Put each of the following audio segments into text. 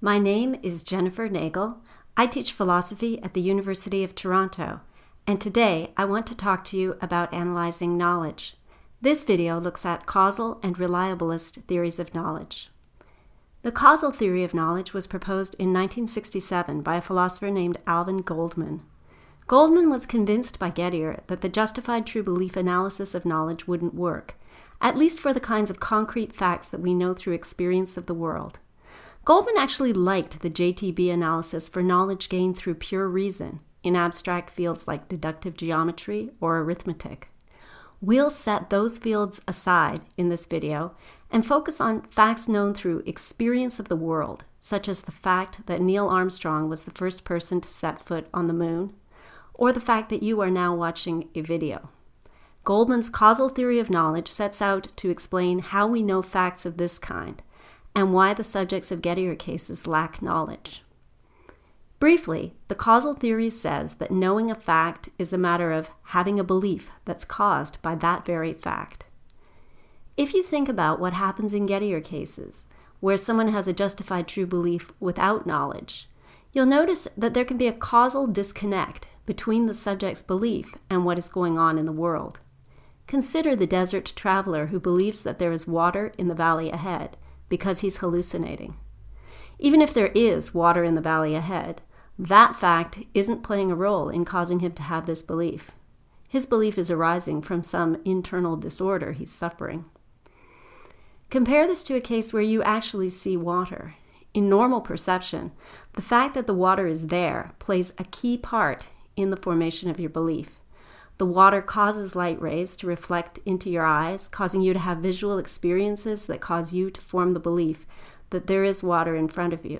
My name is Jennifer Nagel. I teach philosophy at the University of Toronto, and today I want to talk to you about analyzing knowledge. This video looks at causal and reliabilist theories of knowledge. The causal theory of knowledge was proposed in 1967 by a philosopher named Alvin Goldman. Goldman was convinced by Gettier that the justified true belief analysis of knowledge wouldn't work, at least for the kinds of concrete facts that we know through experience of the world. Goldman actually liked the JTB analysis for knowledge gained through pure reason in abstract fields like deductive geometry or arithmetic. We'll set those fields aside in this video and focus on facts known through experience of the world, such as the fact that Neil Armstrong was the first person to set foot on the moon, or the fact that you are now watching a video. Goldman's causal theory of knowledge sets out to explain how we know facts of this kind, and why the subjects of Gettier cases lack knowledge. Briefly, the causal theory says that knowing a fact is a matter of having a belief that's caused by that very fact. If you think about what happens in Gettier cases, where someone has a justified true belief without knowledge, you'll notice that there can be a causal disconnect between the subject's belief and what is going on in the world. Consider the desert traveler who believes that there is water in the valley ahead, because he's hallucinating. Even if there is water in the valley ahead, that fact isn't playing a role in causing him to have this belief. His belief is arising from some internal disorder he's suffering. Compare this to a case where you actually see water. In normal perception, the fact that the water is there plays a key part in the formation of your belief. The water causes light rays to reflect into your eyes, causing you to have visual experiences that cause you to form the belief that there is water in front of you.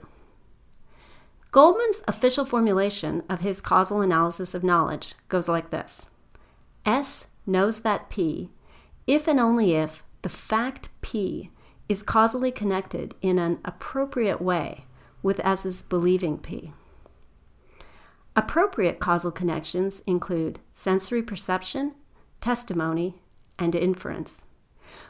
Goldman's official formulation of his causal analysis of knowledge goes like this. S knows that P, if and only if the fact P is causally connected in an appropriate way with S's believing P. Appropriate causal connections include sensory perception, testimony, and inference.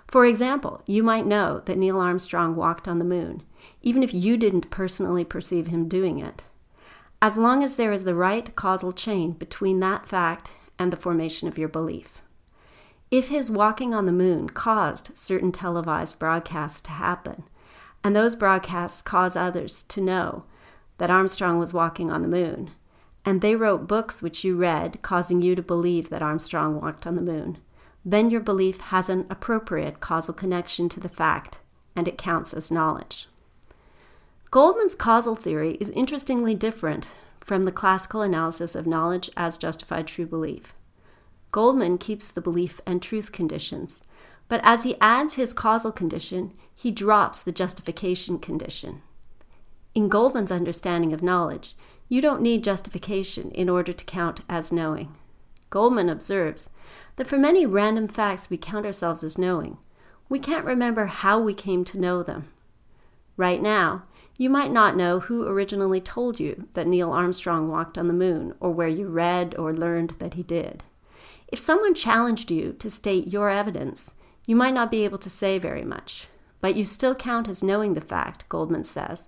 For example, you might know that Neil Armstrong walked on the moon, even if you didn't personally perceive him doing it, as long as there is the right causal chain between that fact and the formation of your belief. If his walking on the moon caused certain televised broadcasts to happen, and those broadcasts cause others to know that Armstrong was walking on the moon, and they wrote books which you read, causing you to believe that Armstrong walked on the moon, then your belief has an appropriate causal connection to the fact, and it counts as knowledge. Goldman's causal theory is interestingly different from the classical analysis of knowledge as justified true belief. Goldman keeps the belief and truth conditions, but as he adds his causal condition, he drops the justification condition. In Goldman's understanding of knowledge, you don't need justification in order to count as knowing. Goldman observes that for many random facts we count ourselves as knowing, we can't remember how we came to know them. Right now, you might not know who originally told you that Neil Armstrong walked on the moon, or where you read or learned that he did. If someone challenged you to state your evidence, you might not be able to say very much, but you still count as knowing the fact, Goldman says,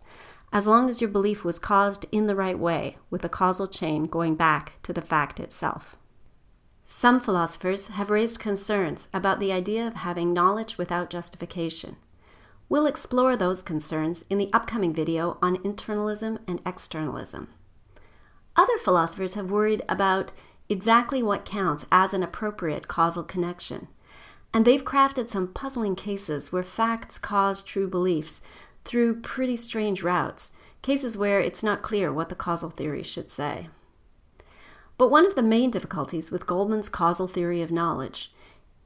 as long as your belief was caused in the right way, with a causal chain going back to the fact itself. Some philosophers have raised concerns about the idea of having knowledge without justification. We'll explore those concerns in the upcoming video on internalism and externalism. Other philosophers have worried about exactly what counts as an appropriate causal connection, and they've crafted some puzzling cases where facts cause true beliefs through pretty strange routes, cases where it's not clear what the causal theory should say. But one of the main difficulties with Goldman's causal theory of knowledge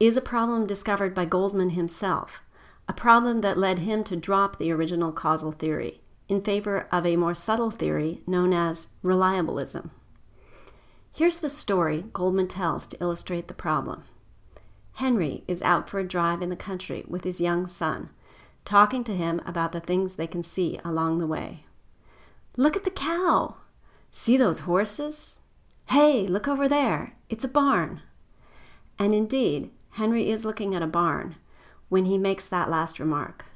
is a problem discovered by Goldman himself, a problem that led him to drop the original causal theory in favor of a more subtle theory known as reliabilism. Here's the story Goldman tells to illustrate the problem. Henry is out for a drive in the country with his young son, talking to him about the things they can see along the way. Look at the cow! See those horses? Hey, look over there! It's a barn! And indeed, Henry is looking at a barn when he makes that last remark.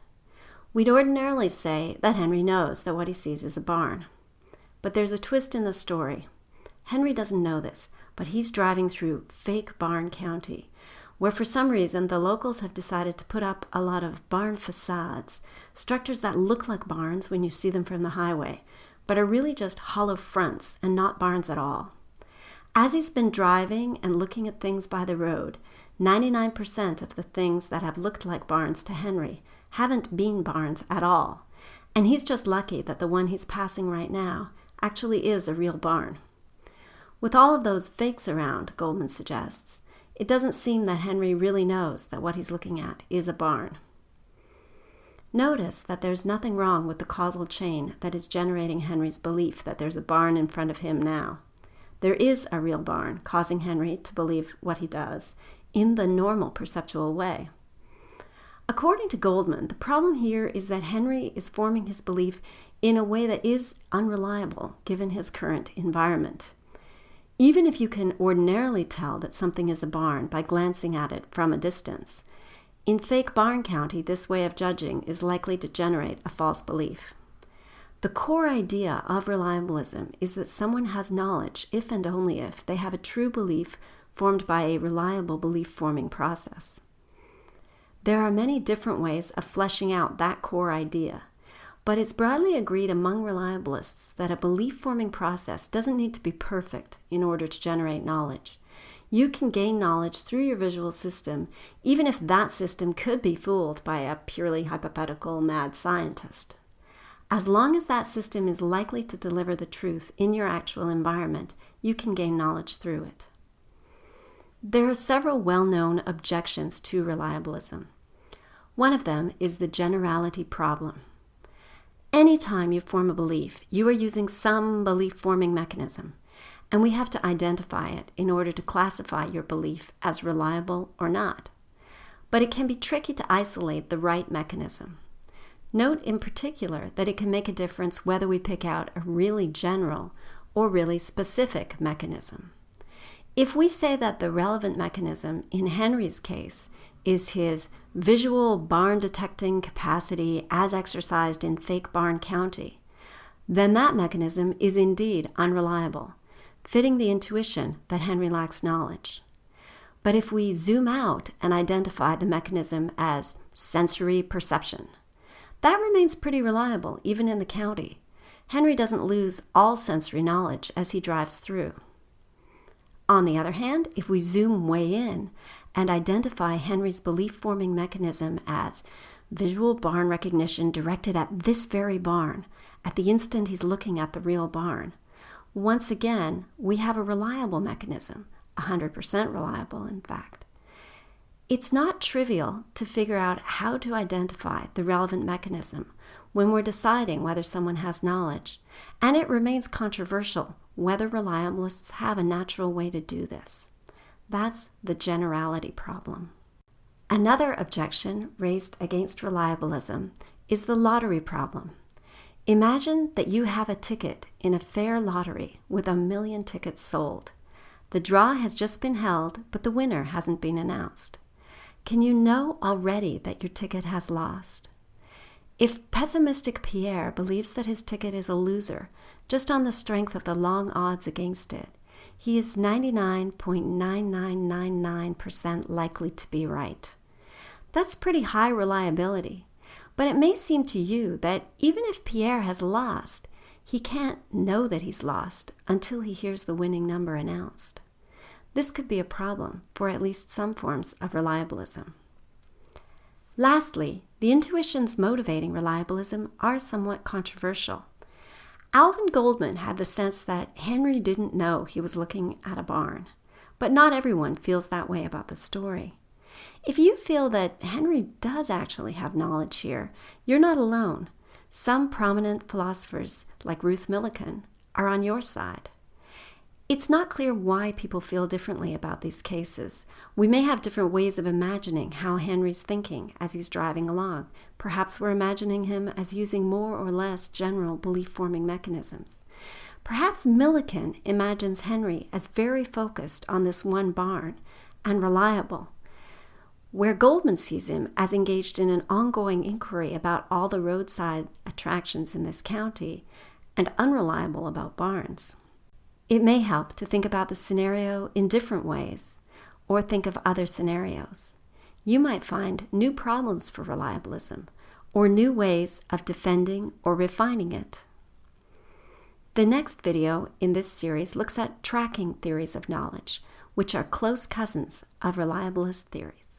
We'd ordinarily say that Henry knows that what he sees is a barn. But there's a twist in the story. Henry doesn't know this, but he's driving through fake barn county, where for some reason the locals have decided to put up a lot of barn facades, structures that look like barns when you see them from the highway, but are really just hollow fronts and not barns at all. As he's been driving and looking at things by the road, 99% of the things that have looked like barns to Henry haven't been barns at all, and he's just lucky that the one he's passing right now actually is a real barn. With all of those fakes around, Goldman suggests, it doesn't seem that Henry really knows that what he's looking at is a barn. Notice that there's nothing wrong with the causal chain that is generating Henry's belief that there's a barn in front of him now. There is a real barn causing Henry to believe what he does in the normal perceptual way. According to Goldman, the problem here is that Henry is forming his belief in a way that is unreliable given his current environment. Even if you can ordinarily tell that something is a barn by glancing at it from a distance, in fake barn county, this way of judging is likely to generate a false belief. The core idea of reliabilism is that someone has knowledge if and only if they have a true belief formed by a reliable belief-forming process. There are many different ways of fleshing out that core idea, but it's broadly agreed among reliabilists that a belief-forming process doesn't need to be perfect in order to generate knowledge. You can gain knowledge through your visual system, even if that system could be fooled by a purely hypothetical mad scientist. As long as that system is likely to deliver the truth in your actual environment, you can gain knowledge through it. There are several well-known objections to reliabilism. One of them is the generality problem. Anytime you form a belief, you are using some belief-forming mechanism, and we have to identify it in order to classify your belief as reliable or not. But it can be tricky to isolate the right mechanism. Note in particular that it can make a difference whether we pick out a really general or really specific mechanism. If we say that the relevant mechanism in Henry's case is his visual barn detecting capacity as exercised in fake barn county, then that mechanism is indeed unreliable, fitting the intuition that Henry lacks knowledge. But if we zoom out and identify the mechanism as sensory perception, that remains pretty reliable even in the county. Henry doesn't lose all sensory knowledge as he drives through. On the other hand, if we zoom way in and identify Henry's belief-forming mechanism as visual barn recognition directed at this very barn at the instant he's looking at the real barn, once again, we have a reliable mechanism, 100% reliable, in fact. It's not trivial to figure out how to identify the relevant mechanism when we're deciding whether someone has knowledge, and it remains controversial whether reliabilists have a natural way to do this. That's the generality problem. Another objection raised against reliabilism is the lottery problem. Imagine that you have a ticket in a fair lottery with 1 million tickets sold. The draw has just been held, but the winner hasn't been announced. Can you know already that your ticket has lost? If pessimistic Pierre believes that his ticket is a loser, just on the strength of the long odds against it, he is 99.9999% likely to be right. That's pretty high reliability, but it may seem to you that even if Pierre has lost, he can't know that he's lost until he hears the winning number announced. This could be a problem for at least some forms of reliabilism. Lastly, the intuitions motivating reliabilism are somewhat controversial. Alvin Goldman had the sense that Henry didn't know he was looking at a barn, but not everyone feels that way about the story. If you feel that Henry does actually have knowledge here, you're not alone. Some prominent philosophers, like Ruth Millikan, are on your side. It's not clear why people feel differently about these cases. We may have different ways of imagining how Henry's thinking as he's driving along. Perhaps we're imagining him as using more or less general belief-forming mechanisms. Perhaps Millikan imagines Henry as very focused on this one barn and reliable. where Goldman sees him as engaged in an ongoing inquiry about all the roadside attractions in this county and unreliable about barns. It may help to think about the scenario in different ways, or think of other scenarios. You might find new problems for reliabilism, or new ways of defending or refining it. The next video in this series looks at tracking theories of knowledge, which are close cousins of reliabilist theories.